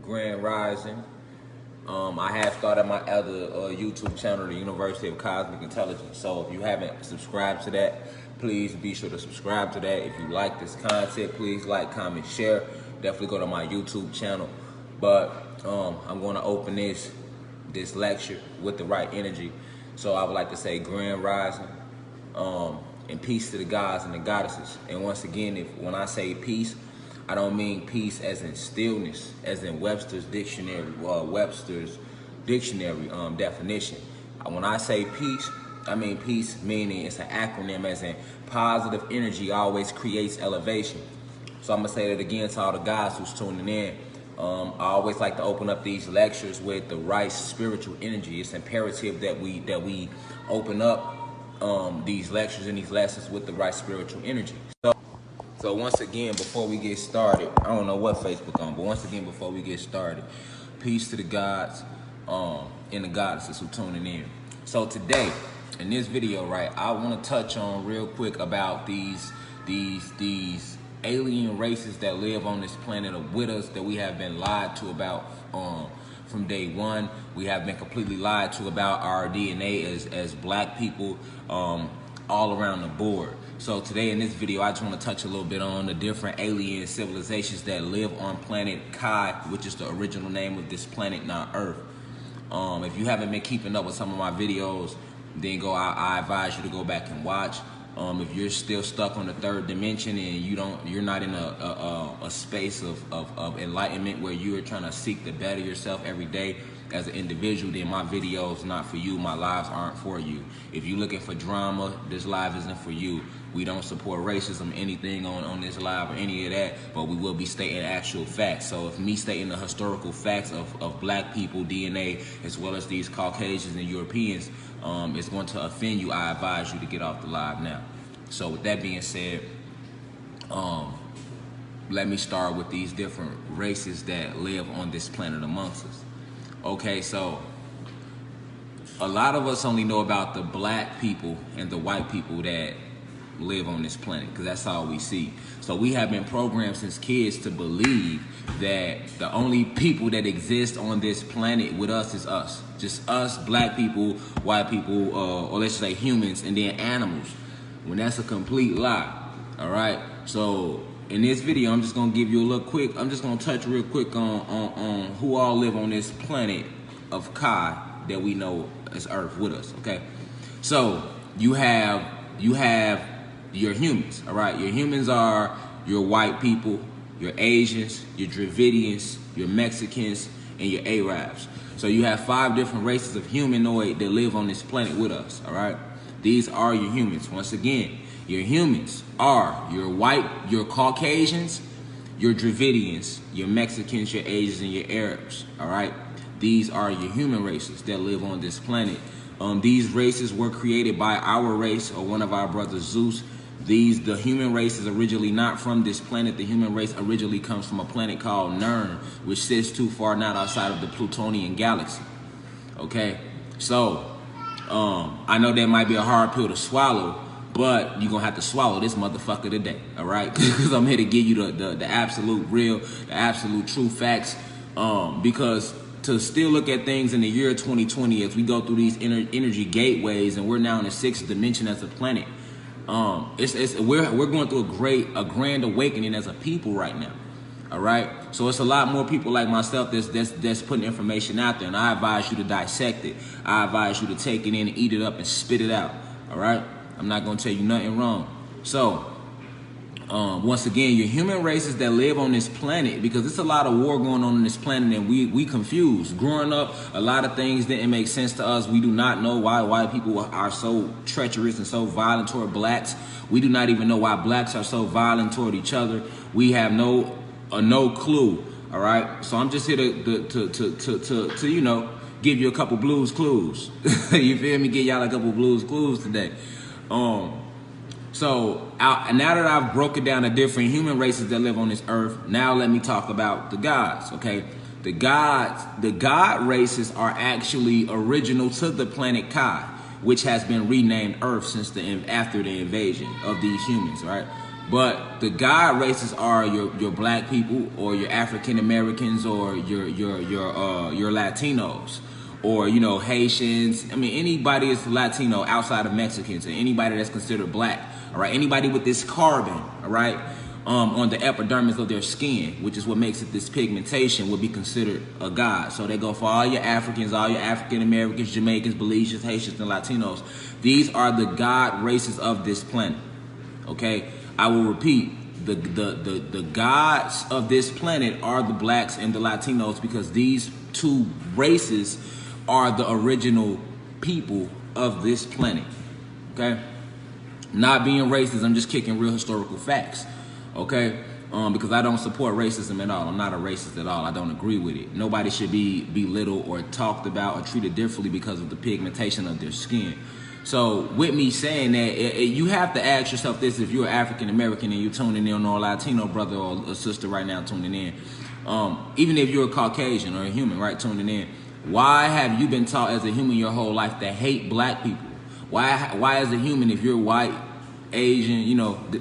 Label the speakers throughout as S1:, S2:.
S1: Grand Rising. I have started my other YouTube channel, the University of Cosmic Intelligence. So if you haven't subscribed to that, please be sure to subscribe to that. If you like this content, please like, comment, share. Definitely go to my YouTube channel. But I'm going to open this lecture with the right energy. So I would like to say Grand Rising, and peace to the gods and the goddesses. And once again, when I say peace, I don't mean peace as in stillness, as in Webster's dictionary, definition. When I say peace, I mean peace meaning it's an acronym as in positive energy always creates elevation. So I'm gonna say that again to all the guys who's tuning in. I always like to open up these lectures with the right spiritual energy. It's imperative that we open up these lectures and these lessons with the right spiritual energy. So once again, before we get started, I don't know what Facebook on, but once again, before we get started, peace to the gods and the goddesses who tuning in. So today, in this video, right, I want to touch on real quick about these alien races that live on this planet with us that we have been lied to about from day one. We have been completely lied to about our DNA as black people all around the board. So today in this video, I just want to touch a little bit on the different alien civilizations that live on planet Kai, which is the original name of this planet, not Earth. If you haven't been keeping up with some of my videos, then I advise you to go back and watch. If you're still stuck on the third dimension and you're not in a space of enlightenment where you're trying to seek to better yourself every day as an individual, then my videos not for you. My lives aren't for you. If you're looking for drama, this live isn't for you. We don't support racism, anything on this live or any of that, but we will be stating actual facts. So if me stating the historical facts of black people, DNA, as well as these Caucasians and Europeans, is going to offend you, I advise you to get off the live now. So with that being said, let me start with these different races that live on this planet amongst us. Okay, so a lot of us only know about the black people and the white people that live on this planet because that's all we see. So we have been programmed since kids to believe that the only people that exist on this planet with us is us. Just us, black people, white people, or let's say humans, and then animals. When that's a complete lie, all right? So in this video, I'm just gonna give you a little quick, I'm just gonna touch real quick on who all live on this planet of Kai that we know as Earth with us, okay? So you have your humans, all right? Your humans are your white people, your Asians, your Dravidians, your Mexicans, and your Arabs. So you have 5 different races of humanoid that live on this planet with us, all right? These are your humans. Once again, your humans are your white, your Caucasians, your Dravidians, your Mexicans, your Asians, and your Arabs, all right? These are your human races that live on this planet. These races were created by our race or one of our brothers, Zeus. The human race is originally not from this planet. The human race originally comes from a planet called Nern, which sits too far not outside of the Plutonian galaxy, okay? So, I know that might be a hard pill to swallow, but you're gonna have to swallow this motherfucker today, all right? Because I'm here to give you the absolute real, the absolute true facts. Because to still look at things in the year 2020 as we go through these energy gateways and we're now in the 6th dimension as a planet, we're going through a grand awakening as a people right now. All right, so it's a lot more people like myself that's putting information out there, and I advise you to dissect it. I advise you to take it in and eat it up and spit it out. All right, I'm not gonna tell you nothing wrong. So once again, your human races that live on this planet, because there's a lot of war going on this planet, and we confused. Growing up, a lot of things didn't make sense to us. We do not know why white people are so treacherous and so violent toward blacks. We do not even know why blacks are so violent toward each other. We have no clue. All right, so I'm just here to you know, give you a couple blues clues. You feel me? Give y'all a couple blues clues today. So now that I've broken down the different human races that live on this earth, now let me talk about the gods, okay? The god races are actually original to the planet Kai, which has been renamed Earth since after the invasion of these humans, right? But the God races are your black people or your African Americans or your Latinos or Haitians. I mean anybody that's Latino outside of Mexicans and anybody that's considered black. All right, anybody with this carbon. All right. On the epidermis of their skin, which is what makes it this pigmentation, would be considered a god. So they go for all your Africans, all your African Americans, Jamaicans, Belizeans, Haitians, and Latinos. These are the god races of this planet. Okay, I will repeat: the gods of this planet are the blacks and the Latinos, because these two races are the original people of this planet. Okay, not being racist, I'm just kicking real historical facts. Okay, because I don't support racism at all. I'm not a racist at all. I don't agree with it. Nobody should be belittled or talked about or treated differently because of the pigmentation of their skin. So with me saying that, you have to ask yourself this: if you're African American and you're tuning in, or a Latino brother or a sister right now tuning in, even if you're a Caucasian or a human, right, tuning in, why have you been taught as a human your whole life to hate black people? Why as a human, if you're white, Asian,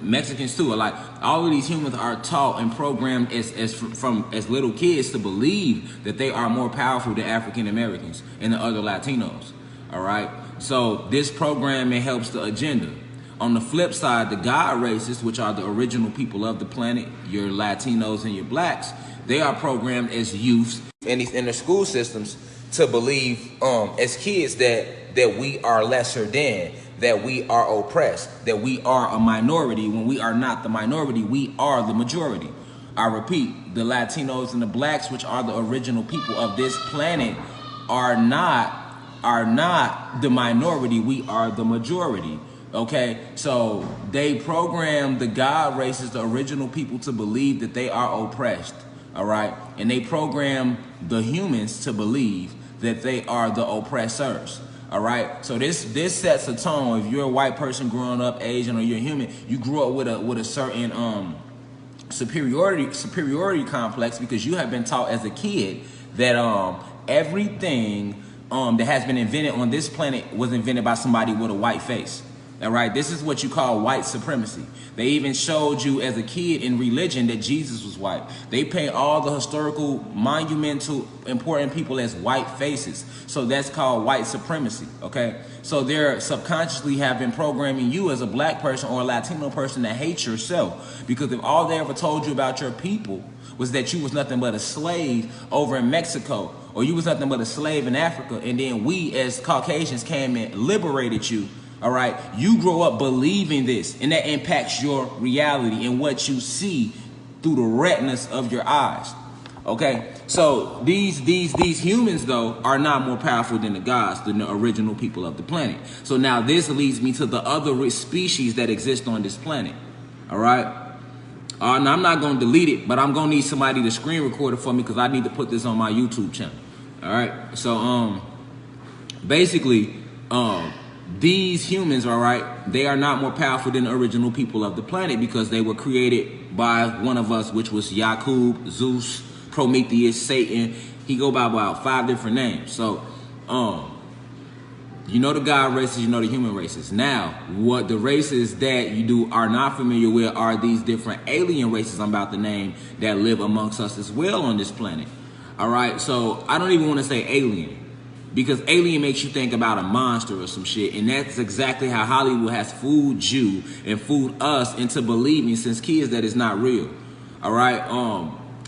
S1: Mexicans too, like all of these humans are taught and programmed as little kids to believe that they are more powerful than African Americans and the other Latinos. All right, so this programming helps the agenda. On the flip side, the God races, which are the original people of the planet, your Latinos and your blacks, they are programmed as youths in these inner school systems to believe as kids that we are lesser than, that we are oppressed, that we are a minority, when we are not the minority, we are the majority. I repeat, the Latinos and the blacks, which are the original people of this planet, are not the minority, we are the majority. Okay, so they program the God races, the original people, to believe that they are oppressed. All right, and they program the humans to believe that they are the oppressors. All right, so this sets a tone. If you're a white person growing up, Asian, or you're human, you grew up with a certain superiority complex, because you have been taught as a kid that everything that has been invented on this planet was invented by somebody with a white face. All right, this is what you call white supremacy. They even showed you as a kid in religion that Jesus was white. They paint all the historical, monumental, important people as white faces. So that's called white supremacy, okay? So they're subconsciously have been programming you as a black person or a Latino person to hate yourself. Because if all they ever told you about your people was that you was nothing but a slave over in Mexico, or you was nothing but a slave in Africa, and then we as Caucasians came and liberated you, all right, you grow up believing this, and that impacts your reality and what you see through the retinas of your eyes. Okay, so these humans though are not more powerful than the gods, than the original people of the planet. So now this leads me to the other species that exist on this planet. All right. Now I'm not going to delete it, but I'm going to need somebody to screen record it for me, because I need to put this on my YouTube channel. All right. So basically these humans, all right, they are not more powerful than the original people of the planet, because they were created by one of us, which was Yakub, Zeus, Prometheus, Satan. He go by about 5 different names. So you know the God races, you know the human races. Now, what the races that you are not familiar with are these different alien races I'm about to name that live amongst us as well on this planet. All right, so I don't even want to say alien, because alien makes you think about a monster or some shit, and that's exactly how Hollywood has fooled you and fooled us into believing since kids that it's not real. All right,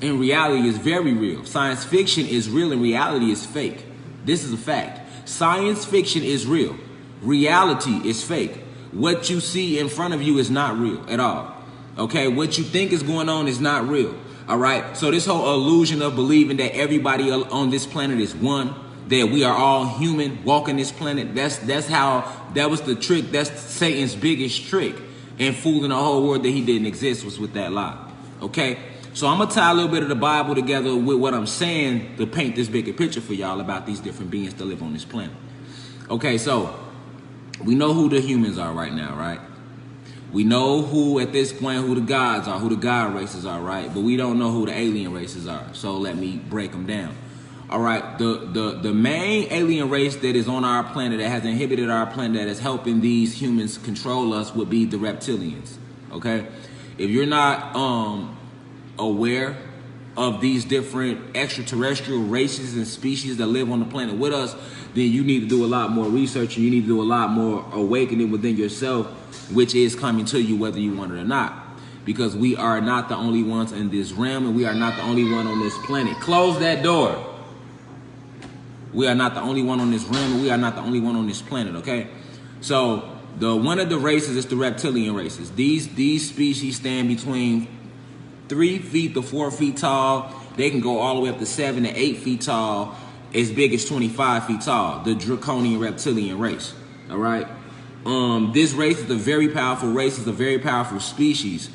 S1: in reality, it's very real. Science fiction is real, and reality is fake. This is a fact. Science fiction is real. Reality is fake. What you see in front of you is not real at all. Okay, what you think is going on is not real. All right, so this whole illusion of believing that everybody on this planet is one, that we are all human walking this planet, that was the trick. That's Satan's biggest trick in fooling the whole world that he didn't exist, was with that lie. Okay, so I'm gonna tie a little bit of the Bible together with what I'm saying to paint this bigger picture for y'all about these different beings that live on this planet. Okay, so we know who the humans are right now, right? We know who, at this point, who the gods are, who the God races are, right? But we don't know who the alien races are. So let me break them down. All right, the main alien race that is on our planet, that has inhibited our planet, that is helping these humans control us, would be the reptilians. Okay, If you're not aware of these different extraterrestrial races and species that live on the planet with us, then you need to do a lot more research and you need to do a lot more awakening within yourself, which is coming to you whether you want it or not. Because we are not the only ones in this realm, and we are not the only one on this planet. Close that door. We are not the only one on this realm, and we are not the only one on this planet, okay? So one of the races is the reptilian races. These species stand between 3 feet to 4 feet tall. They can go all the way up to 7 to 8 feet tall, as big as 25 feet tall. The draconian reptilian race. All right. This race is a very powerful race. It's a very powerful species.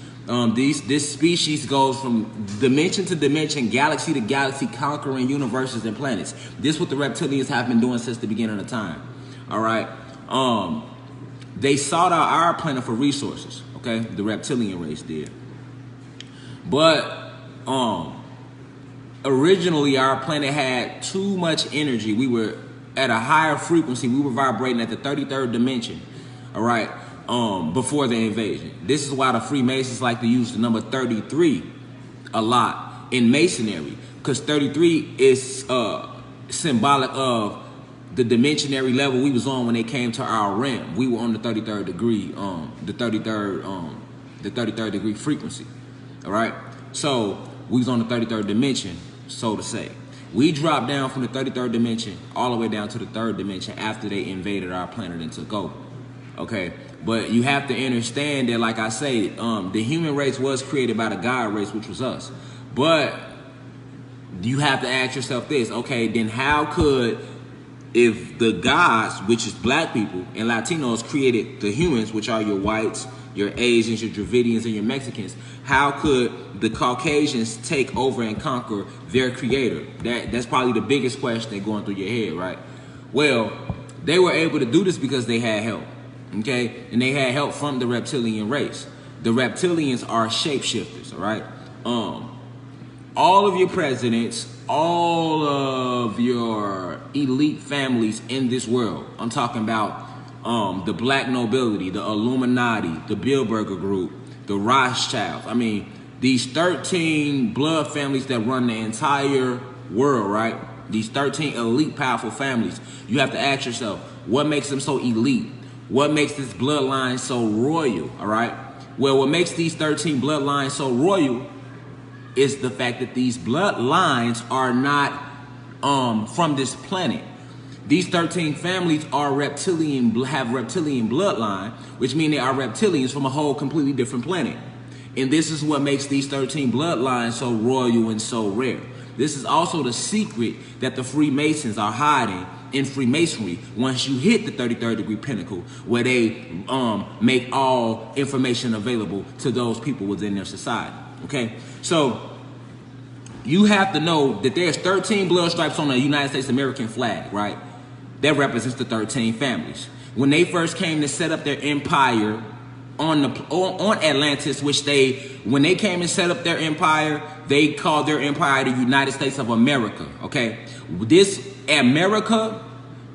S1: This species goes from dimension to dimension, galaxy to galaxy, conquering universes and planets. This is what the reptilians have been doing since the beginning of time. All right. They sought out our planet for resources. Okay, the reptilian race did. But originally our planet had too much energy. We were at a higher frequency. We were vibrating at the 33rd dimension. All right. Before the invasion. This is why the Freemasons like to use the number 33 a lot in Masonry, because 33 is symbolic of the dimensionary level we was on when they came to our realm. We were on the 33rd degree, the 33rd degree frequency. All right, so we was on the 33rd dimension, so to say. We dropped down from the 33rd dimension all the way down to the 3rd dimension after they invaded our planet and took over. Okay, but you have to understand that, like I say, the human race was created by the God race, which was us. But you have to ask yourself this, okay, then how could, if the gods, which is black people and Latinos, created the humans, which are your whites, your Asians, your Dravidians, and your Mexicans, how could the Caucasians take over and conquer their creator? That's probably the biggest question going through your head, right? Well, they were able to do this because they had help. Okay, and they had help from the reptilian race. The reptilians are shapeshifters, all right? All of your presidents, all of your elite families in this world, I'm talking about the black nobility, the Illuminati, the Bilderberger Group, the Rothschilds. I mean, these 13 blood families that run the entire world, right? These 13 elite, powerful families. You have to ask yourself, what makes them so elite? What makes this bloodline so royal, all right? Well, what makes these 13 bloodlines so royal is the fact that these bloodlines are not from this planet. These 13 families are reptilian, have reptilian bloodline, which means they are reptilians from a whole completely different planet. And this is what makes these 13 bloodlines so royal and so rare. This is also the secret that the Freemasons are hiding in Freemasonry once you hit the 33rd degree pinnacle, where they make all information available to those people within their society. Okay, so you have to know that there's 13 blood stripes on the United States American flag, right? That represents the 13 families. When they first came to set up their empire on Atlantis, when they came and set up their empire, they called their empire the United States of America. Okay, this America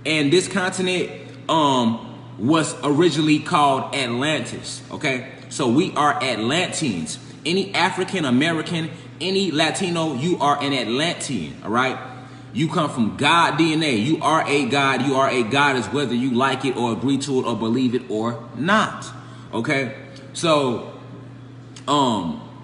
S1: and this continent was originally called Atlantis. Okay, so we are Atlanteans. Any African American, any Latino, you are an Atlantean. All right, you come from God DNA. You are a God. You are a goddess, whether you like it or agree to it or believe it or not. Okay, so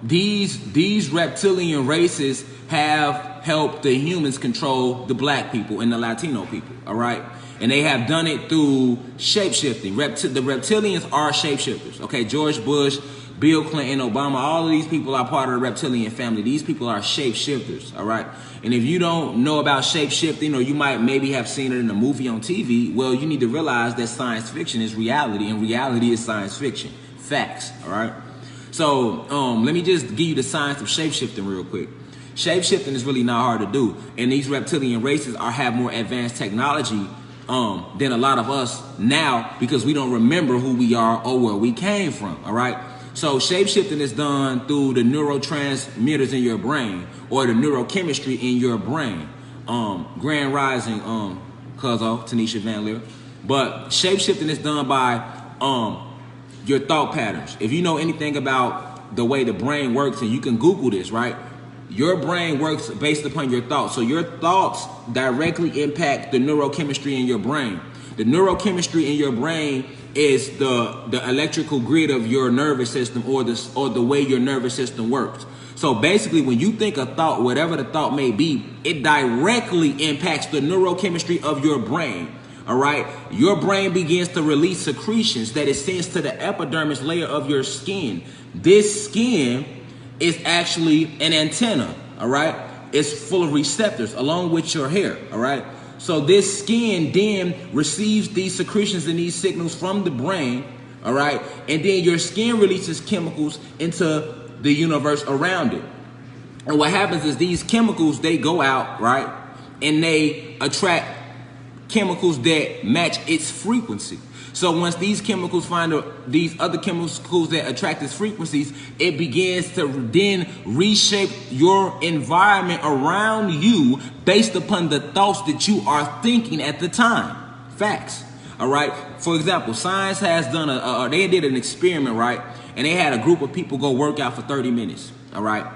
S1: these reptilian races have helped the humans control the black people and the Latino people, all right? And they have done it through shape-shifting. The reptilians are shapeshifters, okay? George Bush, Bill Clinton, Obama, all of these people are part of the reptilian family. These people are shapeshifters, all right? And if you don't know about shape-shifting, or you might maybe have seen it in a movie on TV, well, you need to realize that science fiction is reality, and reality is science fiction. Facts, all right? So let me just give you the science of shape-shifting real quick. Shape-shifting is really not hard to do, and these reptilian races have more advanced technology than a lot of us now, because we don't remember who we are or where we came from, all right? So shape-shifting is done through the neurotransmitters in your brain, or the neurochemistry in your brain. Grand Rising, Cuzzo, Tanisha Van Leer. But shape-shifting is done by your thought patterns. If you know anything about the way the brain works, and you can Google this, right? Your brain works based upon your thoughts. So your thoughts directly impact the neurochemistry in your brain. The neurochemistry in your brain is the electrical grid of your nervous system, or the way your nervous system works. So basically, when you think a thought, whatever the thought may be, it directly impacts the neurochemistry of your brain. All right, your brain begins to release secretions that it sends to the epidermis layer of your skin. This skin is actually an antenna. All right, it's full of receptors along with your hair. All right, so this skin then receives these secretions and these signals from the brain. All right, and then your skin releases chemicals into the universe around it. And what happens is these chemicals, they go out, right, and they attract chemicals that match its frequency. So once these chemicals find these other chemicals that attract its frequencies, it begins to then reshape your environment around you based upon the thoughts that you are thinking at the time. Facts. All right. For example, science has done they did an experiment, right? And they had a group of people go work out for 30 minutes. All right.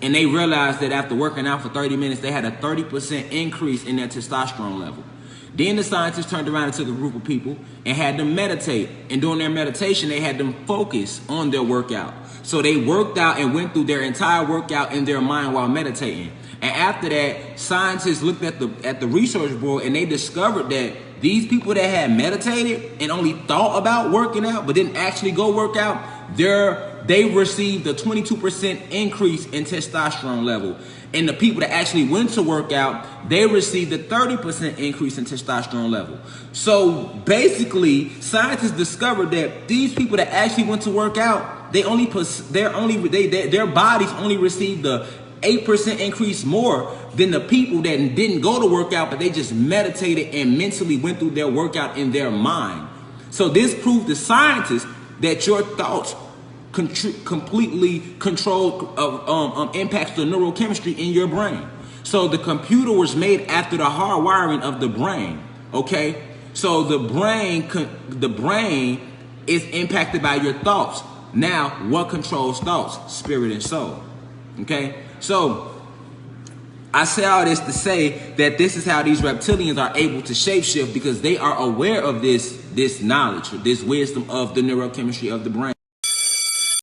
S1: And they realized that after working out for 30 minutes, they had a 30% increase in their testosterone level. Then the scientists turned around and took a group of people and had them meditate. And during their meditation, they had them focus on their workout. So they worked out and went through their entire workout in their mind while meditating. And after that, scientists looked at the research board, and they discovered that these people that had meditated and only thought about working out but didn't actually go work out, they received a 22% increase in testosterone level. And the people that actually went to work out, they received a 30% increase in testosterone level. So basically, scientists discovered that these people that actually went to work out, their bodies only received the 8% increase more than the people that didn't go to work out, but they just meditated and mentally went through their workout in their mind. So this proved to scientists that your thoughts completely control impacts the neurochemistry in your brain. So the computer was made after the hardwiring of the brain. Okay, so the brain is impacted by your thoughts. Now, what controls thoughts? Spirit and soul. Okay, so I say all this to say that this is how these reptilians are able to shapeshift, because they are aware of this knowledge, this wisdom of the neurochemistry of the brain.